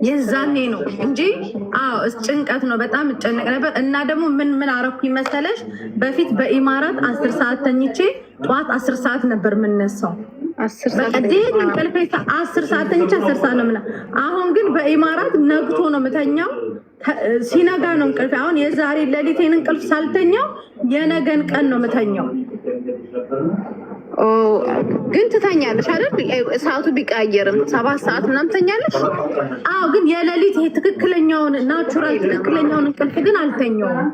የዛኔ ነው እንጂ ጭንቀት ነው። በጣም እጨነቅ ነበር። እና ደግሞ ምን አረኩኝ መሰለሽ? በፊት በኢማራት 10 ሰዓት ተኝቼ ጠዋት 10 ሰዓት ነበር የምነሳው። 10 ሰዓት 10 ሰዓት ተኝቼ 10 ሰዓት ነው ምናምን። አሁን ግን በኢማራት ነግቶ ነው የምተኛው። ሲነጋ ነው እንቅልፍ። አሁን የዛሬ ሌሊቴን እንቅልፍ ሳልተኛው የነገን ቀን ነው የምተኛው። ግን ትተኛለሽ አይደል? ሰዓቱ ቢቀያየርም 7 ሰዓት ምናምን ትተኛለሽ? ግን የሌሊት ትክክለኛውን ናቹራል ትክክለኛውን እንቅልፍ ግን አልተኛውም።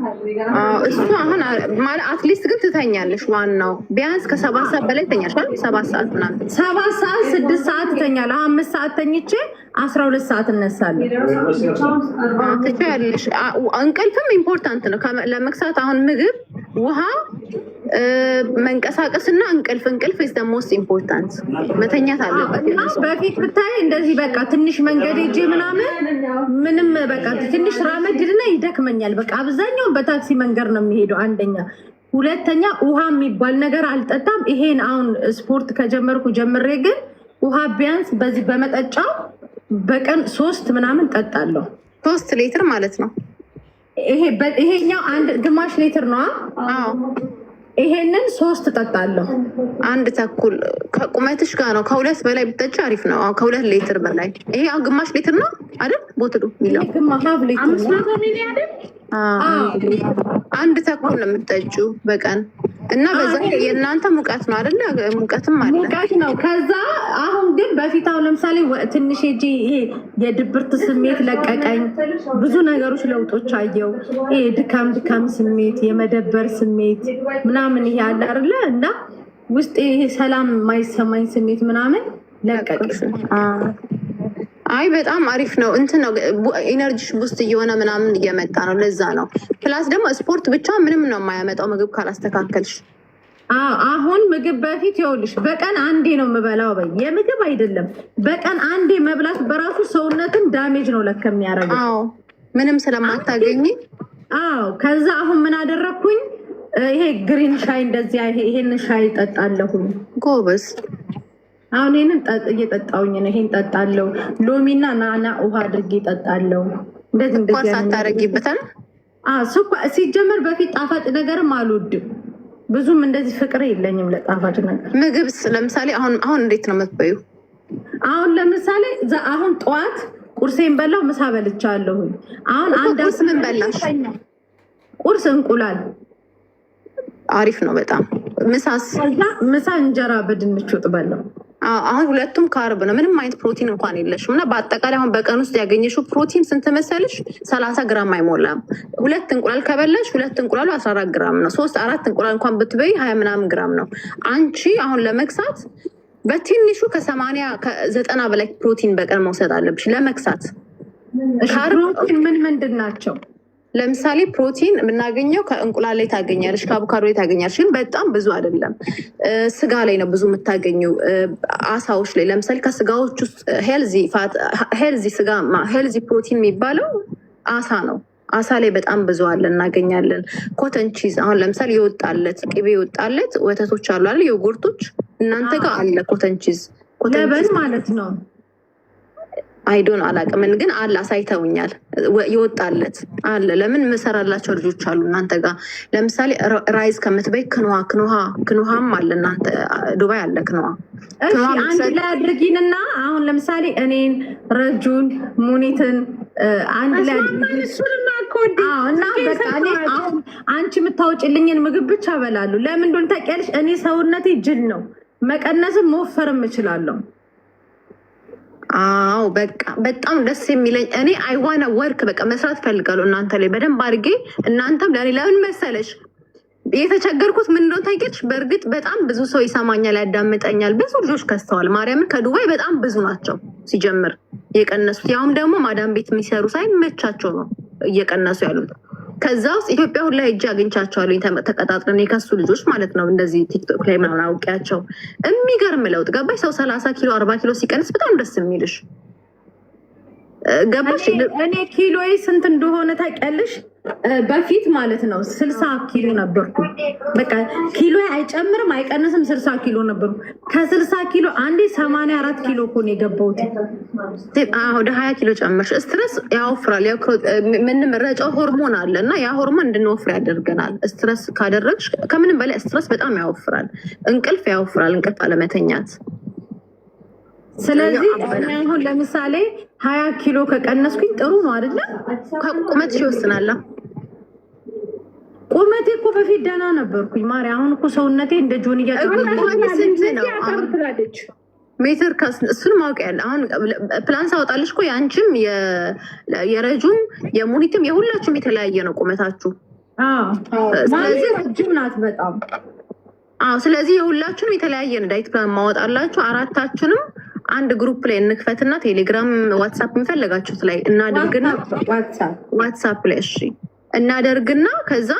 እሱ አሁን ማለት አትሊስት ግን ትተኛለሽ። ዋናው ቢያንስ ከ7 ሰዓት በላይ ትተኛለሽ አይደል? 7 ሰዓት ምናምን 7 ሰዓት 6 ሰዓት ትተኛለሽ። 5 ሰዓት ተኝቼ 12 ሰዓት እነሳለሁ። ትችያለሽ። እንቅልፍም ኢምፖርታንት ነው ለመክሳት። አሁን ምግብ፣ ውሃ፣ መንቀሳቀስና እንቅልፍ ኢዝ ዘ ሞስት ኢምፖርታንት። መተኛት አለበት። በፊት ብታይ እንደዚህ በቃ ትንሽ መንገድ ሄጄ ምንም በቃ ትንሽ ራመድና ይደክመኛል። በቃ አብዛኛውን በታክሲ መንገድ ነው የሚሄደው። አንደኛ፣ ሁለተኛ ውሃ የሚባል ነገር አልጠጣም። ይሄን አሁን ስፖርት ከጀመርኩ ጀምሬ ግን ውሃ ቢያንስ በዚህ በመጠጫው በቀን 3 ምናምን ጠጣለሁ። 3 ሊትር ማለት ነው። ይሄኛው አንድ ግማሽ ሊትር ነው። ይሄንን 3 ጠጣለሁ። 1 ተኩል ከቁመትሽ ጋር ነው። ከ2 በላይ ብትጠጪ አሪፍ ነው። 2 ሊትር በላይ ይሄ ግማሽ ሊትር ነው አይደል? ቦትሉ ሚለው ግማሽ ሊትር 500 ሚሊ አይደል? 1 ተኩል ነው የምትጠጪው በቀን እና በዛ የእናንተ ሙቀት ነው አይደል? ሙቀትም አለ፣ ሙቀት ነው። ከዛ አሁን ግን በፊት አሁን ለምሳሌ ትንሽ ሄጄ ይሄ የድብርት ስሜት ለቀቀኝ። ብዙ ነገሮች ለውጦች አየው። ይሄ ድካም ስሜት፣ የመደበር ስሜት ምናምን ይሄ አለ አይደለ? እና ውስጥ ይሄ ሰላም የማይሰማኝ ስሜት ምናምን ለቀቀኝ። አይ በጣም አሪፍ ነው። እንትን ነው ኢነርጂሽ ቡስት እየሆነ ምናምን እየመጣ ነው። ለዛ ነው። ፕላስ ደግሞ ስፖርት ብቻ ምንም ነው የማያመጣው ምግብ ካላስተካከልሽ። አሁን ምግብ በፊት ይኸውልሽ በቀን 1 ነው የምበላው። የምግብ አይደለም በቀን 1 መብላት በራሱ ሰውነትን ዳሜጅ ነው ለካ የሚያደርገው። ምንም ስለማታገኝ። ከዛ አሁን ምን አደረግኩኝ? ይሄ ግሪን ሻይ እንደዚህ ይሄን ሻይ ጠጣለሁ። ጎበዝ። አሁን ይሄንን እየጠጣውኝ ነው። ይሄን ጠጣለሁ። ሎሚና ናና ውሃ አድርጌ ጠጣለሁ። እንደዚህ ሳታረጊበታል? ሲጀመር በፊት ጣፋጭ ነገርም አልወድም። ብዙም እንደዚህ ፍቅር የለኝም ለጣፋጭ ነገር። ምግብስ ለምሳሌ አሁን እንዴት ነው የምትበዩ? አሁን ለምሳሌ አሁን ጠዋት ቁርሴን በላው፣ ምሳ በልቻለሁ። አሁን ቁርስ ምን በላሽ? ቁርስ እንቁላል። አሪፍ ነው በጣም። ምሳ እንጀራ በድንች ወጥ በላው። አሁን ሁለቱም ካርብ ነው። ምንም አይነት ፕሮቲን እንኳን የለሽም። እና በአጠቃላይ አሁን በቀን ውስጥ ያገኘሽው ፕሮቲን ስንት መሰልሽ? 30 ግራም አይሞላም። 2 እንቁላል ከበላሽ 2 እንቁላሉ 14 ግራም ነው። 4 እንቁላል እንኳን ብትበይ 20 ምናምን ግራም ነው። አንቺ አሁን ለመክሳት በትንሹ ከ80 ከ90 በላይ ፕሮቲን በቀን መውሰድ አለብሽ ለመክሳት። ፕሮቲን ምንድን ናቸው? ለምሳሌ ፕሮቲን የምናገኘው ከእንቁላል ላይ ታገኛለሽ፣ ከአቮካዶ ላይ ታገኛለሽ። ግን በጣም ብዙ አይደለም። ስጋ ላይ ነው ብዙ የምታገኘው። አሳዎች ላይ ለምሳሌ ከስጋዎች ውስጥ ሄልዚ ፕሮቲን የሚባለው አሳ ነው። አሳ ላይ በጣም ብዙ አለ እናገኛለን። ኮተን ቺዝ አሁን ለምሳሌ የወጣለት ቅቤ የወጣለት ወተቶች አሉ አይደል? የዮጉርቶች እናንተ ጋር አለ ኮተን ቺዝ ለበን ማለት ነው። አይዶን አላቅምን ግን አለ፣ አሳይተውኛል። ይወጣለት አለ። ለምን ምሰራላቸው ልጆች አሉ እናንተ ጋር። ለምሳሌ ራይዝ ከምትበይ ክንሃም አለ እናንተ ዱባይ አለ ክንዋ። አንድ ላይ አድርጊንና አሁን ለምሳሌ እኔን ረጁን ሙኒትን አንድ ላይ እና በቃ እኔ አሁን አንቺ የምታወጭልኝን ምግብ ብቻ እበላለሁ። ለምን እንደሆነ ታውቂያለሽ? እኔ ሰውነቴ ጅል ነው። መቀነስም መወፈርም እችላለሁ። በቃ በጣም ደስ የሚለኝ እኔ አይዋና ወርክ በቃ መስራት ፈልጋለሁ እናንተ ላይ በደንብ አድርጌ። እናንተም ለእኔ ለምን መሰለሽ የተቸገርኩት ምን እንደሆነ ታውቂያለሽ? በእርግጥ በጣም ብዙ ሰው ይሰማኛል፣ ያዳምጠኛል። ብዙ ልጆች ከስተዋል። ማርያምን ከዱባይ በጣም ብዙ ናቸው ሲጀምር የቀነሱት። ያውም ደግሞ ማዳም ቤት የሚሰሩ ሳይመቻቸው ነው እየቀነሱ ያሉት። ከዛ ውስጥ ኢትዮጵያ ሁላ ሄጄ አግኝቻቸዋለሁ። ተቀጣጥረን የከሱ ልጆች ማለት ነው። እንደዚህ ቲክቶክ ላይ ምናምን አውቂያቸው የሚገርም ለውጥ ገባሽ። ሰው 30 ኪሎ 40 ኪሎ ሲቀንስ በጣም ደስ የሚልሽ ገባሽ? እኔ ኪሎዬ ስንት እንደሆነ ታውቂያለሽ? በፊት ማለት ነው 60 ኪሎ ነበርኩ። በቃ ኪሎ አይጨምርም አይቀንስም፣ 60 ኪሎ ነበርኩ። ከ60 ኪሎ አንዴ 84 ኪሎ እኮ ነው የገባሁት። ወደ 20 ኪሎ ጨመርሽ። ስትረስ ያወፍራል። የምንመረጨው ሆርሞን አለ እና ያ ሆርሞን እንድንወፍር ያደርገናል። ስትረስ ካደረግሽ ከምንም በላይ ስትረስ በጣም ያወፍራል። እንቅልፍ ያወፍራል። እንቅልፍ አለመተኛት። ስለዚህ አሁን ለምሳሌ 20 ኪሎ ከቀነስኩኝ ጥሩ ነው አይደለ? ቁመትሽ ይወስናል። ቁመቴ እኮ በፊት ደህና ነበርኩኝ ማሪ። አሁን እኮ ሰውነቴ እንደ ጆን ሜትር እሱን ማወቅ ያለ አሁን ፕላን ሳወጣልሽ እኮ የአንቺም የረጁም የሙኒትም የሁላችሁም የተለያየ ነው ቁመታችሁ። ስለዚህ ረጅም ናት በጣም። ስለዚህ የሁላችሁንም የተለያየ ነው ዳይት ፕላን ማወጣላችሁ። አራታችሁንም አንድ ግሩፕ ላይ እንክፈትና ቴሌግራም፣ ዋትሳፕ የሚፈለጋችሁት ላይ እናደርግና ዋትሳፕ ላይ እሺ እናደርግና ከዛ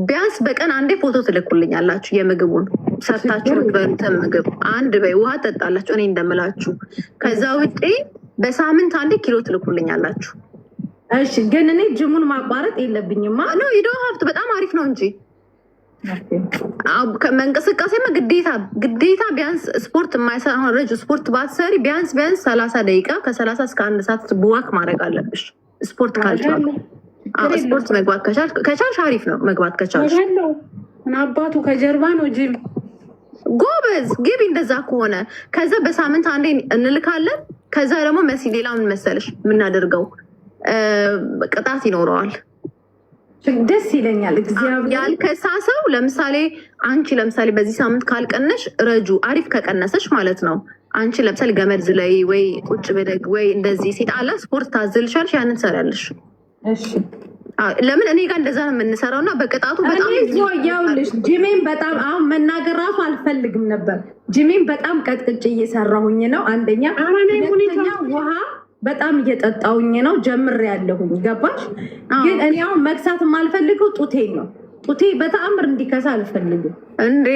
ቢያንስ በቀን አንዴ ፎቶ ትልኩልኛላችሁ። የምግቡን ሰርታችሁ በእንትን ምግብ አንድ በይ ውሃ ጠጣላችሁ እኔ እንደምላችሁ። ከዛ ውጪ በሳምንት አንዴ ኪሎ ትልኩልኛላችሁ። እሺ ግን እኔ ጅሙን ማቋረጥ የለብኝማ ነው ይዶ ሀብት በጣም አሪፍ ነው እንጂ እንቅስቃሴማ ግዴታ ቢያንስ ስፖርት የማይሰራ ረጅ ስፖርት ባትሰሪ ቢያንስ 30 ደቂቃ ከ30 እስከ 1 ሰዓት በዋክ ማድረግ አለብሽ። ስፖርት ካልቻል ስፖርት መግባት ከቻልሽ አሪፍ ነው። መግባት ከቻልሽ አባቱ ከጀርባ ነው ጂም ጎበዝ ግቢ። እንደዛ ከሆነ ከዛ በሳምንት አንዴ እንልካለን። ከዛ ደግሞ መሲ ሌላ ምን መሰለሽ የምናደርገው ቅጣት ይኖረዋል። ደስ ይለኛል። እግዚአብሔር ያልከሳ ሰው ለምሳሌ አንቺ ለምሳሌ በዚህ ሳምንት ካልቀነሽ ረጁ አሪፍ ከቀነሰሽ ማለት ነው። አንቺ ለምሳሌ ገመድ ዝለይ ወይ ቁጭ ብድግ ወይ እንደዚህ ሴት አላ ስፖርት ታዝልሻለሽ፣ ያንን ትሰሪያለሽ። እሺ ለምን እኔ ጋር እንደዛ ነው የምንሰራው እና በቅጣቱ በጣም ይኸውልሽ ጂሜን በጣም አሁን መናገር ራሱ አልፈልግም ነበር። ጂሜን በጣም ቀጥቅጭ እየሰራሁኝ ነው። አንደኛ ውሃ በጣም እየጠጣውኝ ነው። ጀምር ያለሁኝ ገባሽ? ግን እኔ አሁን መክሳት የማልፈልገው ጡቴን ነው። ጡቴ በተአምር እንዲከሳ አልፈልግም። እንዴ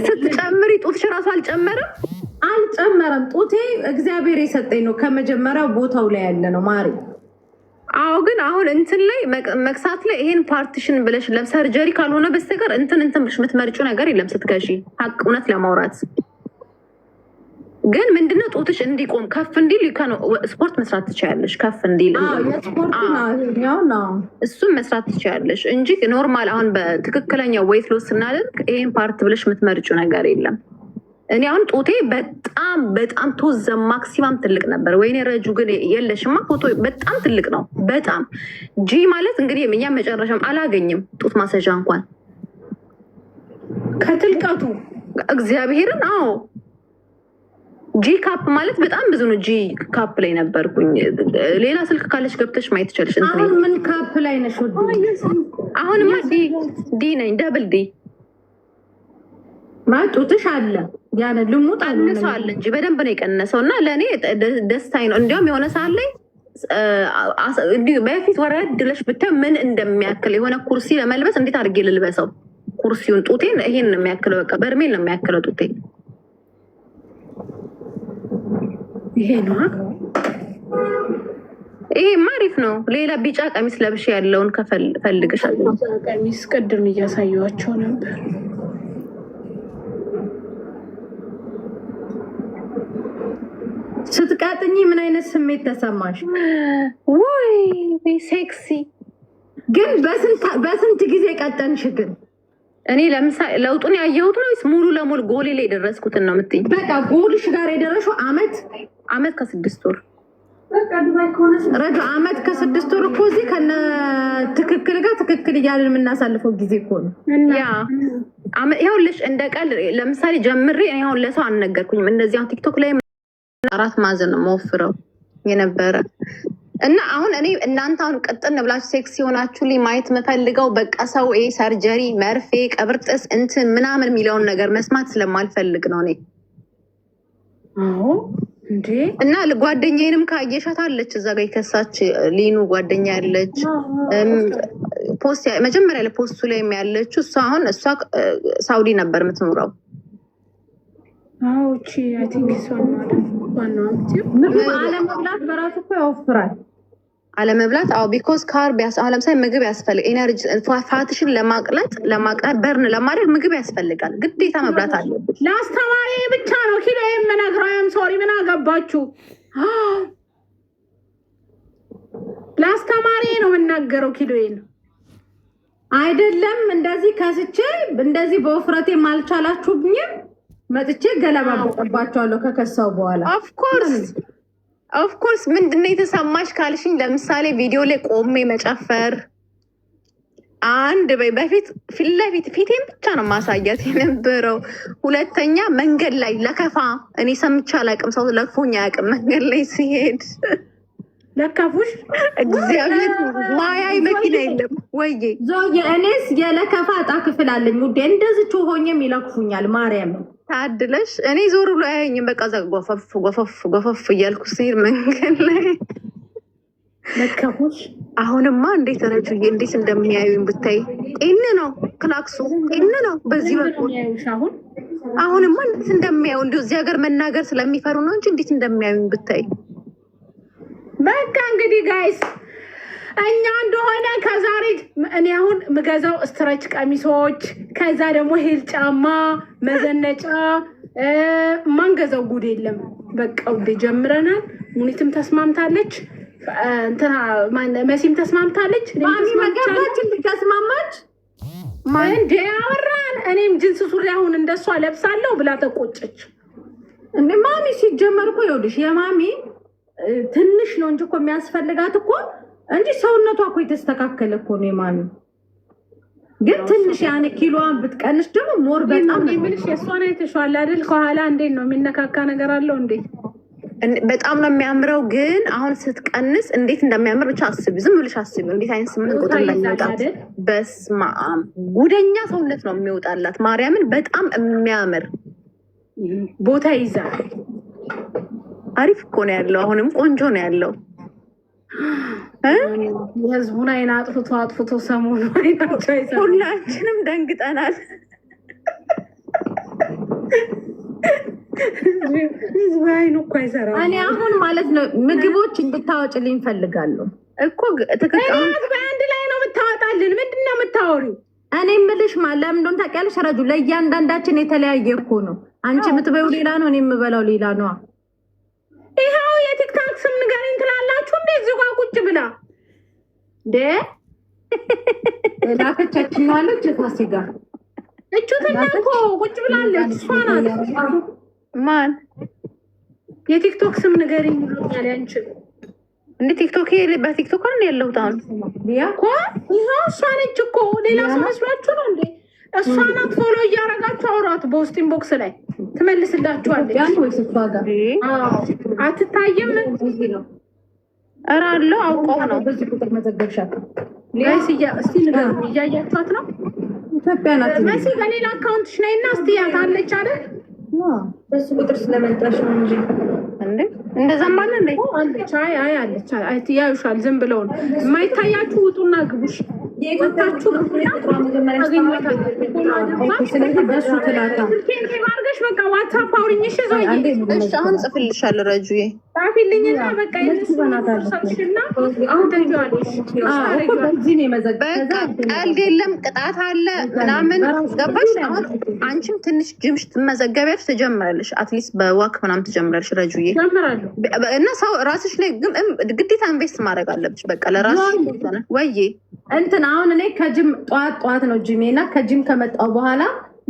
ስትጨምሪ ጡትሽ ራሱ አልጨመረም። ጡቴ እግዚአብሔር የሰጠኝ ነው። ከመጀመሪያው ቦታው ላይ ያለ ነው ማሪ። አዎ ግን አሁን እንትን ላይ መክሳት ላይ ይሄን ፓርቲሽን ብለሽ ለሰርጀሪ ካልሆነ በስተቀር እንትን ብለሽ የምትመርጪው ነገር የለም ስትከሺ። ሀቅ እውነት ለማውራት ግን ምንድነው ጡትሽ እንዲቆም ከፍ እንዲል ስፖርት መስራት ትችያለሽ። ከፍ እንዲል እሱም መስራት ትችያለሽ እንጂ ኖርማል አሁን በትክክለኛው ዌይት ሎስ ስናደርግ ይሄን ፓርት ብለሽ የምትመርጪው ነገር የለም። እኔ አሁን ጡቴ በጣም ቶዘ ማክሲማም ትልቅ ነበር። ወይኔ ረጁ ግን የለሽማ ፎቶ በጣም ትልቅ ነው። በጣም ጂ ማለት እንግዲህ እኛ መጨረሻም አላገኝም ጡት ማሰዣ እንኳን ከትልቀቱ እግዚአብሔርን። አዎ ጂ ካፕ ማለት በጣም ብዙ ነው። ጂ ካፕ ላይ ነበርኩኝ። ሌላ ስልክ ካለች ገብተሽ ማየት ትችላለሽ። አሁን ምን ካፕ ላይ ነሽ? አሁንማ ዲ ነኝ፣ ደብል ዲ ማጡትሽ አለ ያለ ልሙጥ አለ እንጂ በደንብ ነው የቀነሰው። እና ለእኔ ደስታኝ ነው። እንዲያውም የሆነ ሰዓት ላይ በፊት ወረድ ብለሽ ብታይ ምን እንደሚያክል የሆነ ኩርሲ ለመልበስ እንዴት አድርጌ ልልበሰው ኩርሲውን? ጡቴን ይሄን ነው የሚያክለው። በቃ በርሜል ነው የሚያክለው ጡቴ። ይሄ ነው ይሄማ አሪፍ ነው። ሌላ ቢጫ ቀሚስ ለብሽ ያለውን ከፈልግሻለሁ። ቀሚስ ቅድም እያሳየኋቸው ነበር። ስትቃጥኝ ምን አይነት ስሜት ተሰማሽ? ወይ ሴክሲ። ግን በስንት ጊዜ ቀጠንሽ? ግን እኔ ለምሳሌ ለውጡን ያየሁት ነው ወይስ ሙሉ ለሙሉ ጎሌ ላይ የደረስኩትን ነው የምትይኝ? በቃ ጎልሽ ጋር የደረስሽው አመት ከ6 ወር ረጁ አመት ከ6 ወር እኮ እዚህ ከነ ትክክል ጋር ትክክል እያልን የምናሳልፈው ጊዜ እኮ ነው። ያ ይኸውልሽ እንደ ቀልድ ለምሳሌ ጀምሬ እኔ አሁን ለሰው አልነገርኩኝም። እንደዚህ አሁን ቲክቶክ ላይ 4 ማዕዘን ነው መወፍረው የነበረ እና አሁን እኔ እናንተ አሁን ቅጥን ብላችሁ ሴክስ ሲሆናችሁ ላይ ማየት የምፈልገው በቃ ሰው ሰርጀሪ፣ መርፌ፣ ቀብርጥስ እንትን ምናምን የሚለውን ነገር መስማት ስለማልፈልግ ነው እኔ። እንዴ እና ጓደኛዬንም ካየሻት አለች እዛ ጋር የከሳች ሊኑ ጓደኛ ያለች ፖስት መጀመሪያ ለፖስቱ ላይ ያለችው እሷ አሁን እሷ ሳውዲ ነበር የምትኖረው አዎቺ አይ ቲንክ እሷን ማለት ዋናው አምጪው ምግብ አለመብላት በራሱ እኮ ያወፍራል። አለመብላት አዎ፣ ቢኮዝ ካርብ አሁን ለምሳሌ ምግብ ያስፈልግ ኤነርጂ ፋትሽን ለማቅለጥ በርን ለማድረግ ምግብ ያስፈልጋል። ግዴታ መብላት አለብሽ። ለአስተማሪ ብቻ ነው ኪሎ የምነግረው። አም ሶሪ ምን አገባችሁ? ለአስተማሪ ነው የምናገረው። ኪሎዬን አይደለም እንደዚህ ከስቼ እንደዚህ በውፍረቴ ማልቻላችሁብኝም መጥቼ ገለባባቸዋለሁ ከከሳው በኋላ። ኦፍኮርስ ምንድነው የተሰማሽ ካልሽኝ፣ ለምሳሌ ቪዲዮ ላይ ቆሜ መጨፈር አንድ በፊት ፊት ለፊት ፊቴን ብቻ ነው ማሳያት የነበረው። ሁለተኛ መንገድ ላይ ለከፋ እኔ ሰምቼ አላውቅም። ሰው ለክፎኝ አያውቅም። መንገድ ላይ ሲሄድ ለከፉሽ እግዚአብሔር ማያይ መኪና የለም ወይ ዞዬ። እኔስ የለከፋ እጣ ክፍል አለኝ ውዴ። እንደዚህ ሆኜም ይለክፉኛል። ማርያም ታድለሽ። እኔ ዞር ብሎ አያየኝም። በቃ እዛ ጎፈፍ እያልኩ ሲሄድ መንገድ ላይ ለከፉሽ። አሁንማ እንዴት ረጁዬ እንዴት እንደሚያዩኝ ብታይ። ጤን ነው ክላክሱ፣ ጤን ነው በዚህ በኩል። አሁንማ እንዴት እንደሚያዩ እንዲሁ እዚህ ሀገር መናገር ስለሚፈሩ ነው እንጂ እንዴት እንደሚያዩኝ ብታይ። በቃ እንግዲህ ጋይስ እኛ እንደሆነ ከዛሬ እኔ አሁን ምገዛው ስትረች ቀሚሶች፣ ከዛ ደግሞ ሂል ጫማ፣ መዘነጫ ማንገዛው ጉድ የለም። በቃ ውዴ ጀምረናል። ሙኒትም ተስማምታለች፣ እንትና መሲም ተስማምታለች። ማሚ መገባችን ተስማማች። እንዴ አወራን። እኔም ጅንስ ሱሪ አሁን እንደሷ ለብሳለሁ ብላ ተቆጨች። እንዴ ማሚ ሲጀመር እኮ ይኸውልሽ የማሚ ትንሽ ነው እንጂ እኮ የሚያስፈልጋት እኮ እንጂ ሰውነቷ እኮ የተስተካከለ እኮ ነው የማሚ። ግን ትንሽ ያኔ ኪሎዋን ብትቀንሽ ደግሞ ሞር በጣም ነው የሚልሽ። የእሷን አይተሽዋል አይደል? ከኋላ እንዴት ነው የሚነካካ ነገር አለው እንዴ? በጣም ነው የሚያምረው። ግን አሁን ስትቀንስ እንዴት እንደሚያምር ብቻ አስቢ፣ ዝም ብለሽ አስቢ። እንዴት አይነት ስምንት ቁጥር እንደሚወጣት በስመ አብ ጉደኛ ሰውነት ነው የሚወጣላት። ማርያምን በጣም የሚያምር ቦታ ይዛል። አሪፍ እኮ ነው ያለው። አሁንም ቆንጆ ነው ያለው። የህዝቡን አይን አጥፍቶ ሰሞኑ አይናቸው ይሰራል። ሁላችንም ደንግጠናል። ህዝቡ አይኑ እኮ አይሰራም። እኔ አሁን ማለት ነው ምግቦች እንድታወጭልኝ እፈልጋለሁ እኮ ትክክል። በአንድ ላይ ነው የምታወጣልን። ምንድን ነው የምታወሪው? እኔ የምልሽ ለምን እንደሆነ ታውቂያለሽ? ረጁ ለእያንዳንዳችን የተለያየ እኮ ነው። አንቺ የምትበይው ሌላ ነው፣ እኔ የምበላው ሌላ ነው። ይኸው የቲክታክ ስም ንገሪኝ ትላላችሁ። እንደዚህ ጋር ቁጭ ብላ ላከቻችን ማለች ፋሲካ እቹትና እኮ ቁጭ ብላለች። እሷ ናት። ማን የቲክቶክ ስም ንገሪኝ ብሎኛል። ያንቺን እንደ ቲክቶክ በቲክቶክ ነው ያለሁት አሁን እኮ። ይኸው እሷ ነች እኮ። ሌላ ሰው መስሏችሁ ነው እንዴ? እሷ ናት። ፎሎ እያረጋችሁ አውራት። በውስጥ ኢንቦክስ ላይ ትመልስላችኋለች። አትታይም? ኧረ አለው አውቀው ነው። በዚህ ቁጥር መዘገብሻት ጋይስ እስቲ ንገሩ። እያያችኋት ነው? ኢትዮጵያ ናት። መሲ በሌላ አካውንትሽ ነይ እና እስቲ ያት አለች አይደል? በሱ ቁጥር ስለመጣሽ ነው እንጂ እንዴ እንደዛም አለ እንዴ? አለች። አይ አለች። ያዩሻል። ዝም ብለው ነው የማይታያችሁ። ውጡና ግቡሽ። የወጣችሁ ስለዚህ በሱ ትላታ አድርገሽ በቃ ዋትሳፕ አውሪኝ። እሺ ዞዬ፣ እሺ አሁን ጽፍልሻለሁ። ረጁዬ ጻፊልኝና በቃ የነሱና አሁን ተንጆዋለሽ። በዚህ ነው የመዘገበ። ቀልድ የለም ቅጣት አለ ምናምን ገባሽ? አሁን አንቺም ትንሽ ጅምሽ ትመዘገቢያለሽ፣ ትጀምራለሽ። አትሊስት በዋክ ምናምን ትጀምራለሽ። ረጁዬ እና ሰው ራስሽ ላይ ግዴታ ኢንቨስት ማድረግ አለብሽ። በቃ ለራስሽ ወይ እንትን አሁን እኔ ከጅም ጠዋት ነው ጂሜ እና ከጂም ከመጣው በኋላ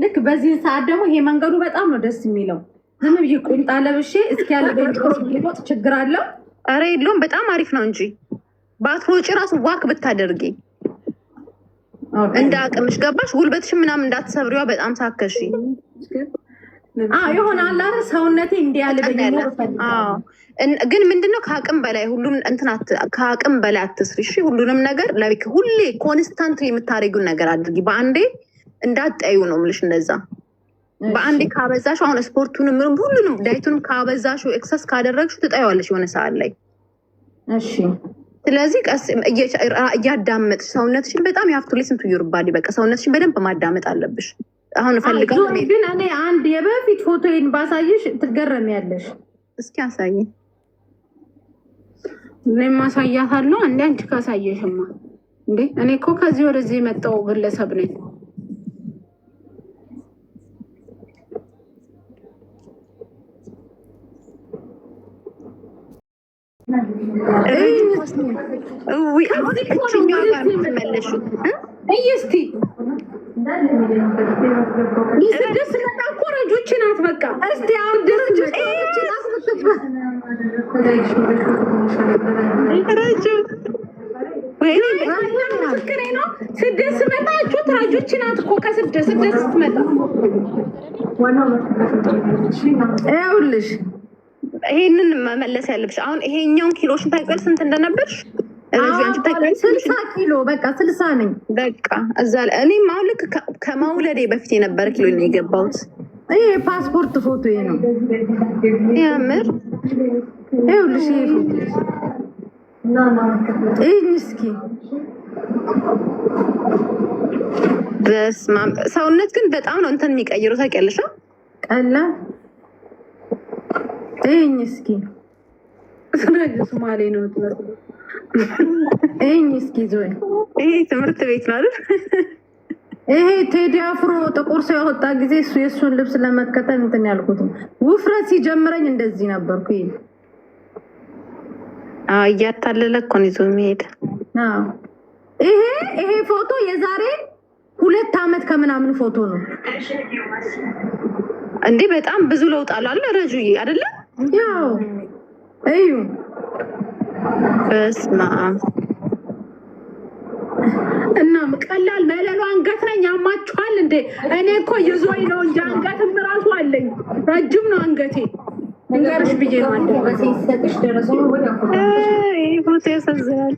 ልክ በዚህ ሰዓት ደግሞ ይሄ መንገዱ በጣም ነው ደስ የሚለው። ዝም ብዬ ቁምጣ ለብሼ እስኪ ያለ ቤት ችግር አለው? ኧረ የለውም። በጣም አሪፍ ነው እንጂ ባትሮጪ ራሱ ዋክ ብታደርጊ እንደ አቅምሽ ገባሽ? ጉልበትሽ ምናምን እንዳትሰብሪዋ በጣም ሳከሽ የሆነ አላረ ሰውነቴ እንዲያልበኝ ነው። ግን ምንድነው ከአቅም በላይ ሁሉም እንትናት ከአቅም በላይ አትስሪ። እሺ ሁሉንም ነገር ላይክ ሁሌ ኮንስታንት የምታደርጊውን ነገር አድርጊ። በአንዴ እንዳትጠዩ ነው የምልሽ። እንደዛ በአንዴ ካበዛሽው አሁን ስፖርቱንም ሁሉንም ዳይቱንም ካበዛሽው ኤክሰስ ካደረግሽው ትጠይዋለሽ የሆነ ሰዓት ላይ። እሺ ስለዚህ ቀስ እያዳመጥሽ ሰውነትሽን በጣም የሀፍቱ ሊስን ቱ ዩር ባዲ በቃ ሰውነትሽን በደንብ ማዳመጥ አለብሽ። አሁን እፈልጋለሁ። ግን እኔ አንድ የበፊት ፎቶዬን ባሳይሽ ትገረሚያለሽ። እስኪ አሳይኝ። እኔም ማሳያታለሁ። አንዴ አንቺ ካሳየሽማ እንዴ እኔ እኮ ከዚህ ወደዚህ የመጣው ግለሰብ ነኝ። እስቲ የስደት መጣ እኮ ረጆች ናት። በቃ እስቲ አሁን ስደት ስመጣ እጩት ረጆች ናት እኮ ከስደት ስትመጣ ይኸውልሽ ይሄንን መመለስ ያለብሽ አሁን ይሄኛውን ኪሎሽን ታውቂያለሽ ስንት እንደነበርሽ? 60 ኪሎ በቃ 60 ነኝ። በቃ እዛ እኔም አሁን ልክ ከመውለዴ በፊት የነበረ ኪሎ ነው የገባሁት። ይሄ ፓስፖርት ፎቶ ነው ያምር። ይኸውልሽ ይሄ ፎቶ ይሄን እስኪ በስመ አብ ሰውነት ግን በጣም ነው እንትን የሚቀይረው ታውቂያለሽ? ቀላ ይሄን እስኪ ሶማሌ ነው ትመስል። ይሄን እስኪ ዞይ ይሄ ትምህርት ቤት ነው አይደል? ይሄ ቴዲ አፍሮ ጥቁር ሰው ያወጣ ጊዜ እሱ የእሱን ልብስ ለመከተል እንትን ያልኩት ውፍረት ሲጀምረኝ እንደዚህ ነበርኩ። እያታለለ እኮ ነው ይዞ የሚሄድ። ይሄ ፎቶ የዛሬ 2 ዓመት ከምናምን ፎቶ ነው እንዴ። በጣም ብዙ ለውጥ አለ ረጁዬ አይደለ? ያው እዩ በስመ አብ እና ቀላል መለሉ አንገት ነኝ። ያማችኋል እንዴ? እኔ እኮ ይዞኝ ነው እንጂ አንገትም እራሱ አለኝ። ረጅም ነው አንገቴ። እንገርሽ ብዬ ነው አንደበሴ ይሰጥሽ ደረሰው ወዲያ ፎቶ ያሳዝናል።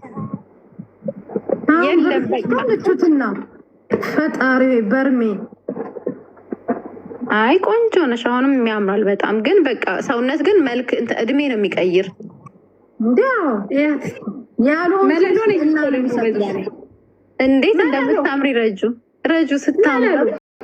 የለም በቃ ልጅቱና ፈጣሪ በርሜ አይ ቆንጆ ነሽ። አሁንም የሚያምራል በጣም ግን በቃ ሰውነት ግን መልክ እድሜ ነው የሚቀይር። እንዴው ያለው መለሎን እንዴት እንደምታምሪ ረጁ ስታምሪ